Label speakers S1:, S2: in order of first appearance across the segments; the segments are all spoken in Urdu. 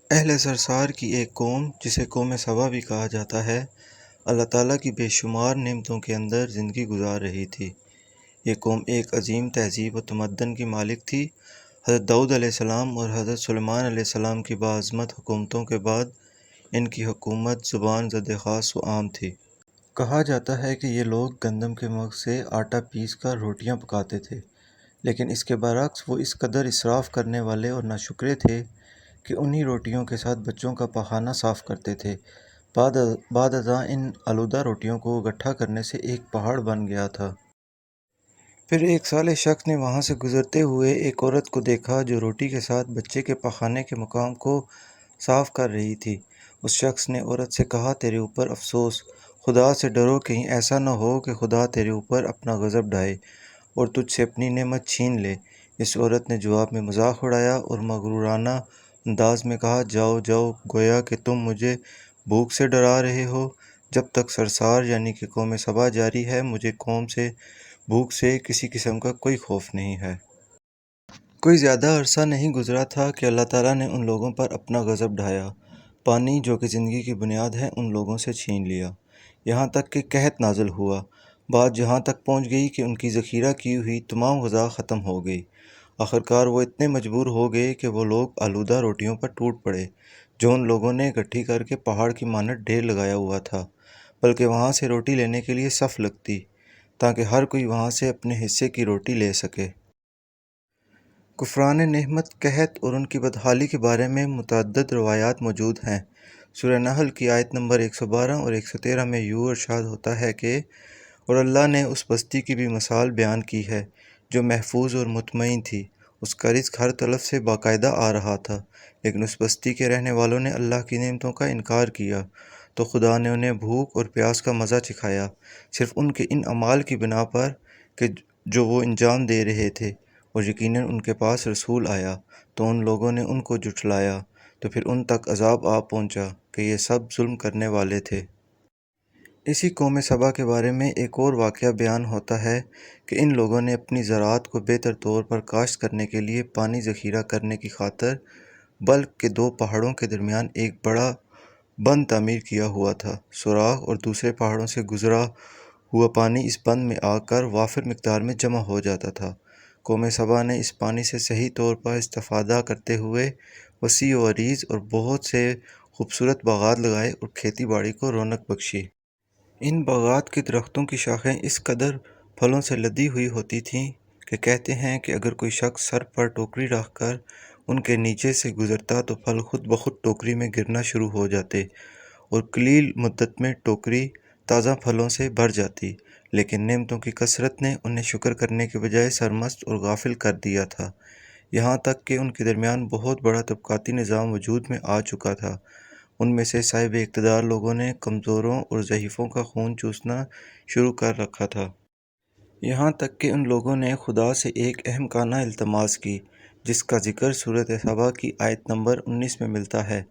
S1: اہل سرسار کی ایک قوم جسے قوم سبا بھی کہا جاتا ہے، اللہ تعالیٰ کی بے شمار نعمتوں کے اندر زندگی گزار رہی تھی۔ یہ قوم ایک عظیم تہذیب و تمدن کی مالک تھی۔ حضرت داؤد علیہ السلام اور حضرت سلیمان علیہ السلام کی باعظمت حکومتوں کے بعد ان کی حکومت زبان زد خاص و عام تھی۔ کہا جاتا ہے کہ یہ لوگ گندم کے مرغ سے آٹا پیس کر روٹیاں پکاتے تھے، لیکن اس کے برعکس وہ اس قدر اسراف کرنے والے اور ناشکرے تھے کہ انہی روٹیوں کے ساتھ بچوں کا پاخانہ صاف کرتے تھے۔ بعد ازاں ان آلودہ روٹیوں کو اکٹھا کرنے سے ایک پہاڑ بن گیا تھا۔ پھر ایک صالح شخص نے وہاں سے گزرتے ہوئے ایک عورت کو دیکھا جو روٹی کے ساتھ بچے کے پاخانے کے مقام کو صاف کر رہی تھی۔ اس شخص نے عورت سے کہا، تیرے اوپر افسوس، خدا سے ڈرو، کہیں ایسا نہ ہو کہ خدا تیرے اوپر اپنا غضب ڈھائے اور تجھ سے اپنی نعمت چھین لے۔ اس عورت نے جواب میں مذاق اڑایا اور مغرورانہ انداز میں کہا، جاؤ جاؤ، گویا کہ تم مجھے بھوک سے ڈرا رہے ہو۔ جب تک سرسار یعنی کہ قوم سبا جاری ہے، مجھے قوم سے بھوک سے کسی قسم کا کوئی خوف نہیں ہے۔ کوئی زیادہ عرصہ نہیں گزرا تھا کہ اللہ تعالیٰ نے ان لوگوں پر اپنا غضب ڈھایا۔ پانی جو کہ زندگی کی بنیاد ہے ان لوگوں سے چھین لیا، یہاں تک کہ قحط نازل ہوا۔ بات جہاں تک پہنچ گئی کہ ان کی ذخیرہ کی ہوئی تمام غذا ختم ہو گئی۔ آخرکار وہ اتنے مجبور ہو گئے کہ وہ لوگ آلودہ روٹیوں پر ٹوٹ پڑے جو ان لوگوں نے اکٹھی کر کے پہاڑ کی مانند ڈھیر لگایا ہوا تھا، بلکہ وہاں سے روٹی لینے کے لیے صف لگتی تاکہ ہر کوئی وہاں سے اپنے حصے کی روٹی لے سکے۔ کفران نعمت، قحط اور ان کی بدحالی کے بارے میں متعدد روایات موجود ہیں۔ سورہ نحل کی آیت نمبر 112 اور 113 میں یوں ارشاد ہوتا ہے کہ اور اللہ نے اس بستی کی بھی مثال بیان کی ہے جو محفوظ اور مطمئن تھی، اس کا رزق ہر طرف سے باقاعدہ آ رہا تھا، لیکن اس بستی کے رہنے والوں نے اللہ کی نعمتوں کا انکار کیا تو خدا نے انہیں بھوک اور پیاس کا مزہ چکھایا، صرف ان کے ان اعمال کی بنا پر کہ جو وہ انجام دے رہے تھے، اور یقیناً ان کے پاس رسول آیا تو ان لوگوں نے ان کو جھٹلایا، تو پھر ان تک عذاب آ پہنچا کہ یہ سب ظلم کرنے والے تھے۔ اسی قوم سبا کے بارے میں ایک اور واقعہ بیان ہوتا ہے کہ ان لوگوں نے اپنی زراعت کو بہتر طور پر کاشت کرنے کے لیے پانی ذخیرہ کرنے کی خاطر بلخ کے دو پہاڑوں کے درمیان ایک بڑا بند تعمیر کیا ہوا تھا۔ سوراخ اور دوسرے پہاڑوں سے گزرا ہوا پانی اس بند میں آ کر وافر مقدار میں جمع ہو جاتا تھا۔ قوم سبا نے اس پانی سے صحیح طور پر استفادہ کرتے ہوئے وسیع و عریض اور بہت سے خوبصورت باغات لگائے اور کھیتی باڑی کو رونق بخشی۔ ان باغات کے درختوں کی شاخیں اس قدر پھلوں سے لدی ہوئی ہوتی تھیں کہ کہتے ہیں کہ اگر کوئی شخص سر پر ٹوکری رکھ کر ان کے نیچے سے گزرتا تو پھل خود بخود ٹوکری میں گرنا شروع ہو جاتے اور قلیل مدت میں ٹوکری تازہ پھلوں سے بھر جاتی، لیکن نعمتوں کی کثرت نے انہیں شکر کرنے کے بجائے سرمست اور غافل کر دیا تھا، یہاں تک کہ ان کے درمیان بہت بڑا طبقاتی نظام وجود میں آ چکا تھا۔ ان میں سے صاحب اقتدار لوگوں نے کمزوروں اور ضعیفوں کا خون چوسنا شروع کر رکھا تھا۔ یہاں تک کہ ان لوگوں نے خدا سے ایک احمقانہ التماس کی جس کا ذکر سورۃ سبا کی آیت نمبر 19 میں ملتا ہے۔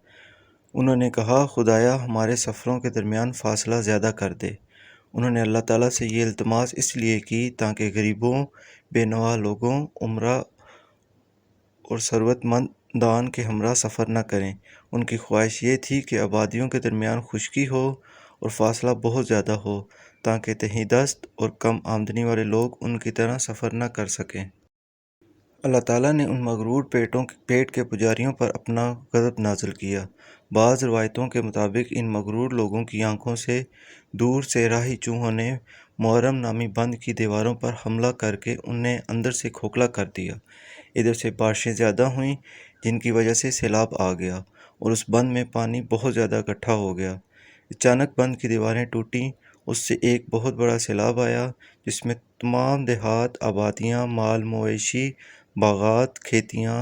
S1: انہوں نے کہا، خدایا ہمارے سفروں کے درمیان فاصلہ زیادہ کر دے۔ انہوں نے اللہ تعالیٰ سے یہ التماس اس لیے کی تاکہ غریبوں، بے نوا لوگوں، امراء اور ثروت مندان کے ہمراہ سفر نہ کریں۔ ان کی خواہش یہ تھی کہ آبادیوں کے درمیان خشکی ہو اور فاصلہ بہت زیادہ ہو تاکہ تہی دست اور کم آمدنی والے لوگ ان کی طرح سفر نہ کر سکیں۔ اللہ تعالیٰ نے ان مغرور پیٹ کے پجاریوں پر اپنا غضب نازل کیا۔ بعض روایتوں کے مطابق ان مغرور لوگوں کی آنکھوں سے دور سے راہی چوہوں نے محرم نامی بند کی دیواروں پر حملہ کر کے انہیں اندر سے کھوکھلا کر دیا۔ ادھر سے بارشیں زیادہ ہوئیں جن کی وجہ سے سیلاب آ گیا اور اس بند میں پانی بہت زیادہ اکٹھا ہو گیا۔ اچانک بند کی دیواریں ٹوٹیں، اس سے ایک بہت بڑا سیلاب آیا جس میں تمام دیہات، آبادیاں، مال مویشی، باغات، کھیتیاں،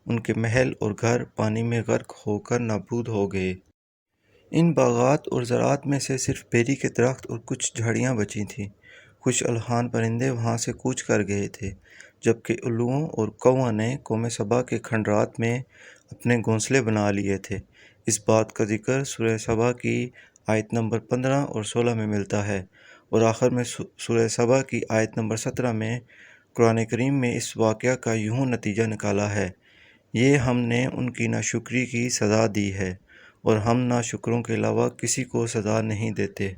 S1: ان کے محل اور گھر پانی میں غرق ہو کر نابود ہو گئے۔ ان باغات اور زراعت میں سے صرف بیری کے درخت اور کچھ جھاڑیاں بچی تھیں۔ خوش الحان پرندے وہاں سے کوچ کر گئے تھے، جبکہ الوؤں اور کوّوں نے قوم سبا کے کھنڈرات میں اپنے گھونسلے بنا لیے تھے۔ اس بات کا ذکر سورہ سبا کی آیت نمبر 15 اور 16 میں ملتا ہے، اور آخر میں سورہ سبا کی آیت نمبر 17 میں قرآن کریم میں اس واقعہ کا یوں نتیجہ نکالا ہے یہ ہم نے ان کی ناشکری کی سزا دی ہے، اور ہم ناشکروں کے علاوہ کسی کو سزا نہیں دیتے۔